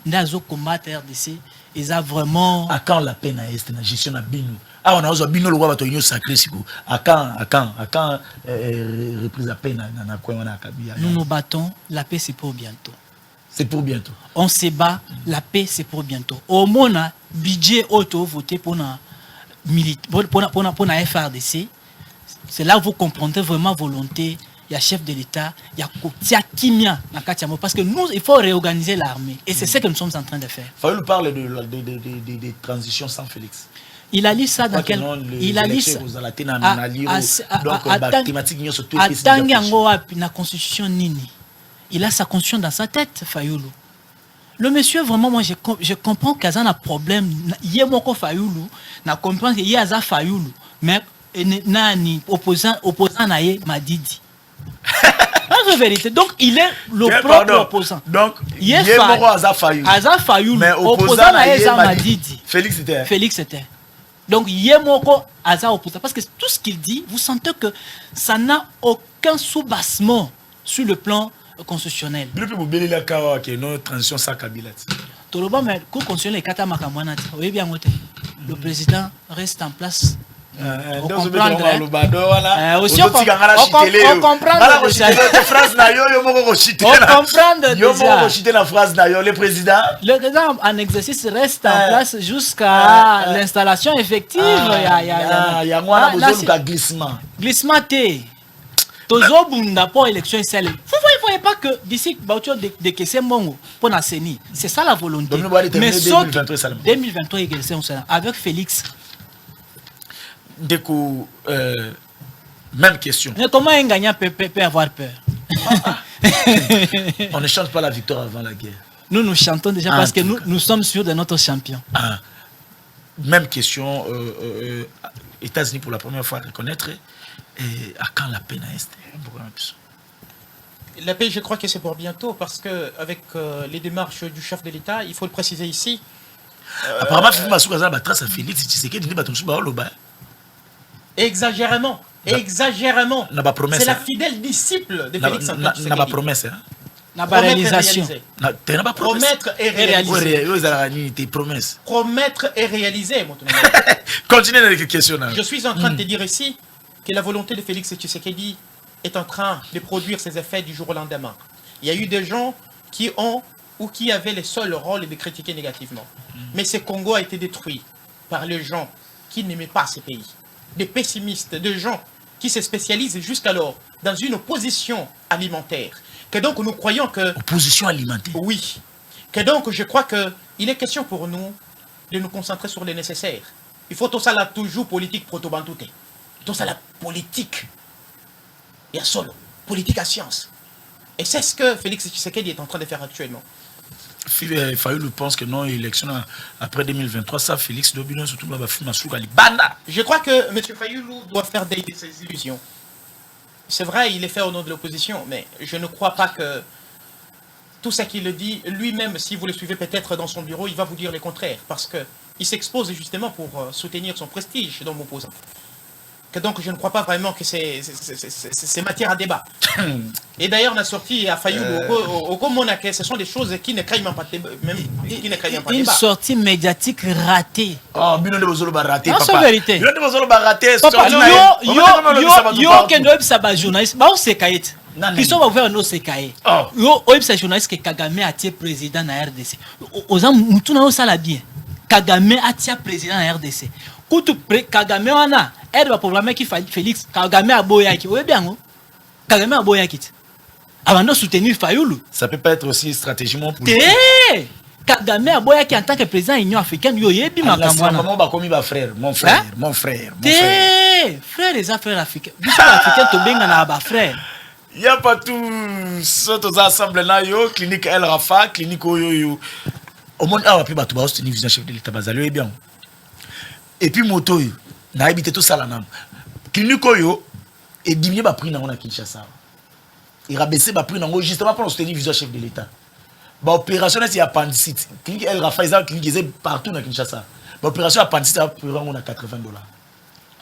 d'azo combattre RDC, ils a vraiment. À quand la peine à est la gestion à Bino. Ah, on a aussi Bino le roi bâtonnier sacré siko. À quand reprise la peine à quoi on a Kabia. Nous nous battons, la paix c'est pour bientôt. C'est pour bientôt. On se bat, la paix c'est pour bientôt. Au moins, budget auto voté pour la FRDC. C'est là où vous comprendrez vraiment volonté. Il y a chef de l'État, il y a Kotia Kimia parce que nous, il faut réorganiser l'armée. Et c'est ce que nous sommes en train de faire. Fayulu parle de transition sans Félix. Il a lu ça dans quel... Il a lu ça. La constitution Nini. Il a sa constitution dans sa tête, Fayulu. Le monsieur, vraiment, moi, je comprends qu'il y a un problème. Il y a mon Fayulu, je comprends qu'il y a un Fayulu. Mais, opposant m'a dit. C'est vérité. Donc, il est le propre opposant. Donc, il est Aza Fayulu. Mais opposant à Madidi. Félix était. Donc, Yemoko Aza opposant. Parce que tout ce qu'il dit, vous sentez que ça n'a aucun soubassement sur le plan constitutionnel. Le transition sans Kabila. Le président reste en place. On comprend le président en exercice reste en place jusqu'à l'installation effective. Il y a glissement. Tozobunda pour élection celle. Vous voyez pas que d'ici Bautio de Kessemongo pour la CENI. C'est ça la volonté. Mais 2023 avec Félix. Même question. Mais comment un gagnant peut avoir peur? On ne chante pas la victoire avant la guerre. Nous chantons déjà parce que nous sommes sûrs de notre champion. Même question. États-Unis pour la première fois reconnaître. Et à quand la paix à Est? La paix, je crois que c'est pour bientôt parce que avec les démarches du chef de l'État, il faut le préciser ici. Apparemment, Félix Félix Tshisekedi exagérément. C'est la fidèle disciple de Félix Antoine Tshisekedi. N'a pas promesse. Réalisation. Promettre et réaliser. Promettre et réaliser. Continuez avec les questions. Je suis en train de te dire ici que la volonté de Félix Tshisekedi est en train de produire ses effets du jour au lendemain. Il y a eu des gens qui ont ou qui avaient le seul rôle de critiquer négativement. Mais ce Congo a été détruit par les gens qui n'aimaient pas ces pays. Des pessimistes, des gens qui se spécialisent jusqu'alors dans une opposition alimentaire. Que donc nous croyons que... Opposition alimentaire. Oui. Que donc je crois qu'il est question pour nous de nous concentrer sur le nécessaire. Il faut tout ça là toujours politique proto-bantoute. Tout ça la politique. Il y a solo. Politique à science. Et c'est ce que Félix Tshisekedi est en train de faire actuellement. Fayulu pense que non, élection après 2023, ça, Félix Dobino, surtout là, Banda. Je crois que M. Fayulu doit faire des de ses illusions. C'est vrai, il est fait au nom de l'opposition, mais je ne crois pas que tout ce qu'il dit, lui-même, si vous le suivez peut-être dans son bureau, il va vous dire le contraire, parce qu'il s'expose justement pour soutenir son prestige dans l'opposant. Que donc je ne crois pas vraiment que c'est matière à débat. Et d'ailleurs on a sorti à Fayulu au Monaco, ce sont des choses qui ne craignent pas même qui ne craignent pas une débat. Sortie médiatique ratée. Oh, Bino de Bozolo raté. Non, c'est vérité. Bino de Bozolo raté. Yo kendo saba journaliste, ba o sekaet. Qui sont ouverts nos sekaet. Yo o sa journaliste que Kagame a été président na RDC. Ozam mutuna o sala bien. Kagame a été président na RDC. Kutu Kagame wana elle va programmer qui Félix Kagame a boyaki. Oui bien Kagame a boyaki. Avant de soutenir Fayulu. Ça peut pas être aussi stratégiquement pour Kagame a boyaki en tant que président de l'Union africaine. Yo yebi makamwana. Maman ba komi ba frère, mon frère. Frère les affaires africaines. Biso africain to benga na ba frère. Il y a pas tout ça aux assemblées là yo clinique El Rafa, clinique yo. Au monde a pu ba to ba soutenir vice chef de l'État bazalo bien. Et puis moto yo na habité tout ça là nam. Clinique yo et diminuer le prix dans Kinshasa. Il rabaisser le prix dans justement pour soutenir le chef de l'État. L'opération c'est appendicite. Clinique El Rafaïza clinique partout dans Kinshasa. L'opération appendicite à $80.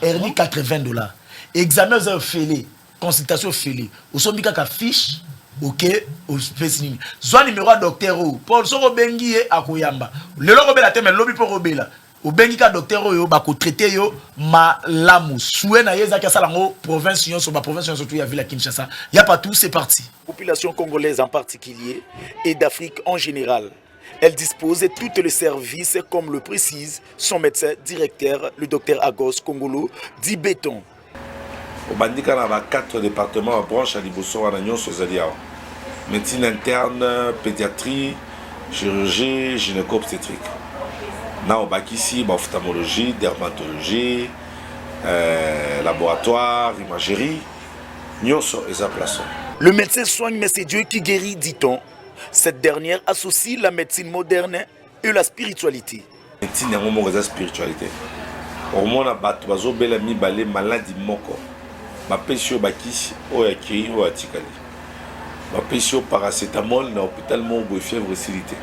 Hernie $80. Examen aux fêlés, consultation fêlée. Au sommet qu'à fiche, ok, au spécimen. Soit numéro à docteur ou pour so bengi à Koyamba. Le lobby la thème lobby pour robela. Au bengi ka docteur yo ba ko traiter yo malamu. Soué na yeza ka salango province yon sur ma province yon surtout ya ville à Kinshasa. Y a pas tout, c'est parti. Population congolaise en particulier et d'Afrique en général. Elle dispose de tous les services, comme le précise son médecin directeur, le docteur Agos Kongolo, dit béton. Au bandika na 4 départements à branche à Liboso à Nyon Sozalia. Médecine interne, pédiatrie, chirurgie, gynéco-obstétrique. Na au bac ici, ophtalmologie, dermatologie, laboratoire, imagerie. Nyon so eza place. Le médecin soigne, mais c'est Dieu qui guérit, dit-on. Cette dernière associe la médecine moderne et la spiritualité. Médecine est une spiritualité. Au moins, on a bela mibale maladie moko. Ma pesio bakisi o ya kiri o atikali. Ma pesio paracétamol na hôpital mongo fièvre silité.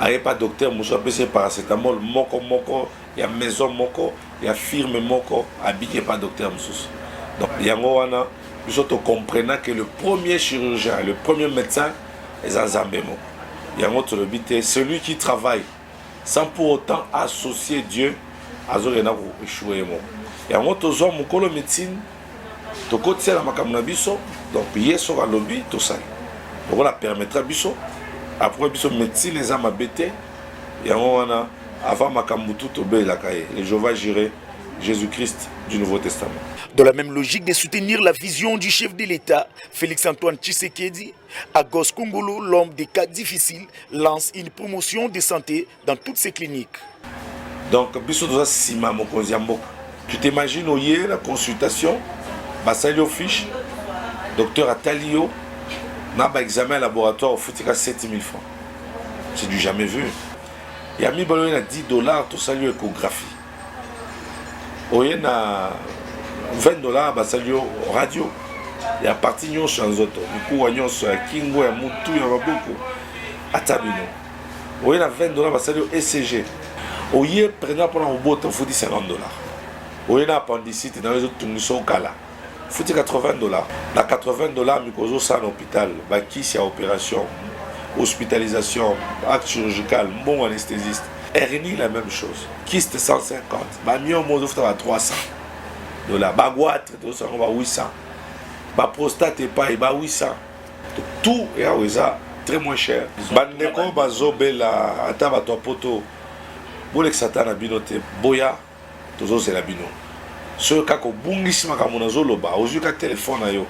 Aye pas docteur muso pese paracétamol moko ya maison moko ya firme moko habité pas docteur muso. Donc yango wana biso to comprenant que le premier chirurgien, le premier médecin est un zambemo. Yango to le bité celui qui travaille sans pour autant associer Dieu à zorena ko échouer mo. Yango to zo mukolo médecine to kotia la makamuna biso donc yeso ka lobby to ça. Donc on permettra biso après biso médecine les âmes abété yango wana avant makambutu to be la kaye et Jéhovah Jireh Jésus-Christ du Nouveau Testament. Dans la même logique de soutenir la vision du chef de l'État, Félix-Antoine Tshisekedi, Agos Kongolo, l'homme des cas difficiles, lance une promotion de santé dans toutes ses cliniques. Donc, biso doza sima mokonzi mboka. Tu t'imagines au hier la consultation, basalio fiche, docteur Atalio, n'a pas examen laboratoire au foutika 7000 francs. C'est du jamais vu. Il y a mis baloyen à $10 tout salio échographie. Au hier na $20 basalio radio. Il y a parti nyonso nzoto. Muku nyonso ya kingo ya mutu ya maboko atabino. Au hier na $20 basalio ECG. Au hier prenant pour un faut $50. Au hier na appendicite dans les autres tungiso kala. Faut $80. Na $80 mikozo ça en hôpital, ba kisi à opération, hospitalisation, acte chirurgical, bon anesthésiste. Hernie la même chose. Kyste 150. Ba mio mozo faut à $300. Ba goitre to ça on va 800. Ba prostate pas ba 800. Tout est à ça très moins cher. Bandeko bazobela ata ba to poto. Bolek satana binote boya tozo c'est la bino. Ce kako bungisi makamona zoloba ozuka téléphone na yo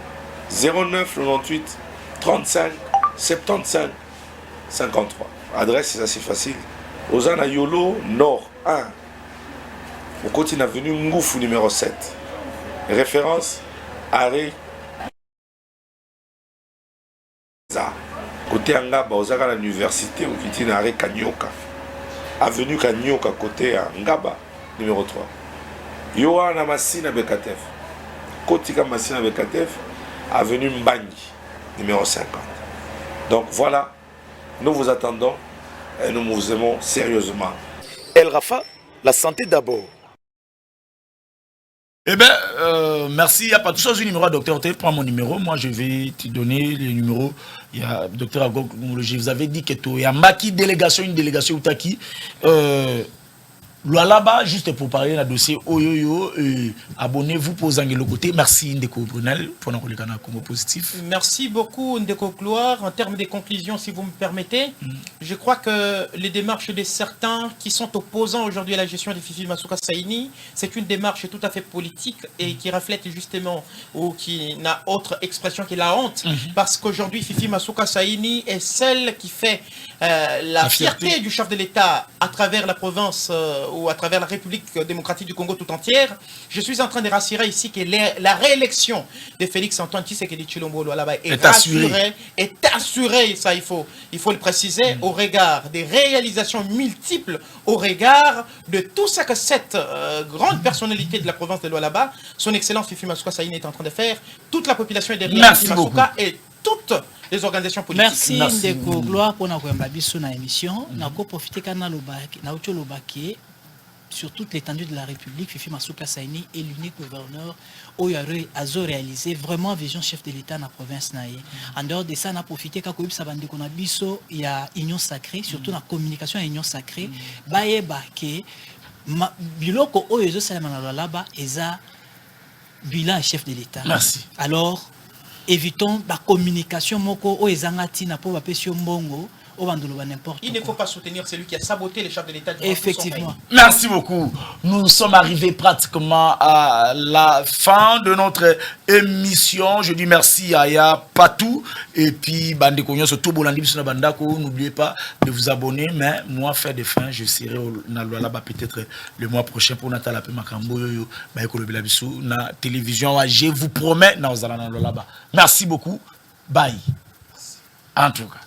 09 98 35 75 53. Adresse c'est assez facile. Ozana Yolo Nord 1. Au côté avenue Ngoufou numéro 7. Référence arrêt côté Angaba ozaka à l'université au kitine arrêt Kanyoka. Avenue Kanyoka côté à Ngaba numéro 3. Yohana Massina Bekatef. Kotika Massina Bekatef, avenue Mbangi numéro 50. Donc voilà, nous vous attendons et nous vous aimons sérieusement. El Rafa, la santé d'abord. Eh bien, merci. Il n'y a pas de chose du numéro, docteur. Tu prends mon numéro. Moi, je vais te donner le numéro. Il y a docteur Agok. Je vous avais dit que il y a Maki délégation, une délégation Utaki. Là-bas, juste pour parler d'un dossier Oyoyo, abonnez-vous pour le côté. Merci Ndeko Brunel pour notre canal Congo Positif. Merci beaucoup Ndeko Gloire. En termes de conclusion, si vous me permettez, je crois que les démarches de certains qui sont opposants aujourd'hui à la gestion de Fifi Masuka Saini, c'est une démarche tout à fait politique et qui reflète justement, ou qui n'a autre expression que la honte, parce qu'aujourd'hui Fifi Masuka Saini est celle qui fait la fierté du chef de l'État à travers la province ou à travers la République démocratique du Congo tout entière, je suis en train de rassurer ici que la réélection de Félix Antoine Tshisekedi Tshilombo Lualaba est assurée, ça il faut le préciser, au regard des réalisations multiples, au regard de tout ce que cette grande personnalité de la province de Lualaba, son excellence Fifi Masuka Saïne est en train de faire. Toute la population est derrière Fifi Masuka et toutes les organisations politiques. Merci Ndeko Gloire pour notre émission. Nous avons profité sur toute l'étendue de la République. Fifi Masuka Saini est l'unique gouverneur où il a réalisé vraiment vision chef de l'État dans la province. En dehors de ça, on a profité quand il y a union sacrée, surtout dans la communication à union sacrée. Biloko oyo salamana là-bas eza bilan chef de l'État. Merci. Alors évitons la communication moko o ezangati na po bapesio mbongo o bandolo n'importe. Il ne faut pas soutenir celui qui a saboté les chefs de l'État. Effectivement. Merci beaucoup. Nous sommes arrivés pratiquement à la fin de notre émission. Je dis merci à Ya Patou et puis Bande Konyo surtout Bolandi Bisona Bandako. N'oubliez pas de vous abonner. Mais moi, fin de fin, je serai au Nalualaba peut-être le mois prochain pour Natala Makambo Yoyo Baïkolo Bilabisu na télévision. Je vous promets, Naozala Nalualaba. Merci beaucoup. Bye. En tout cas.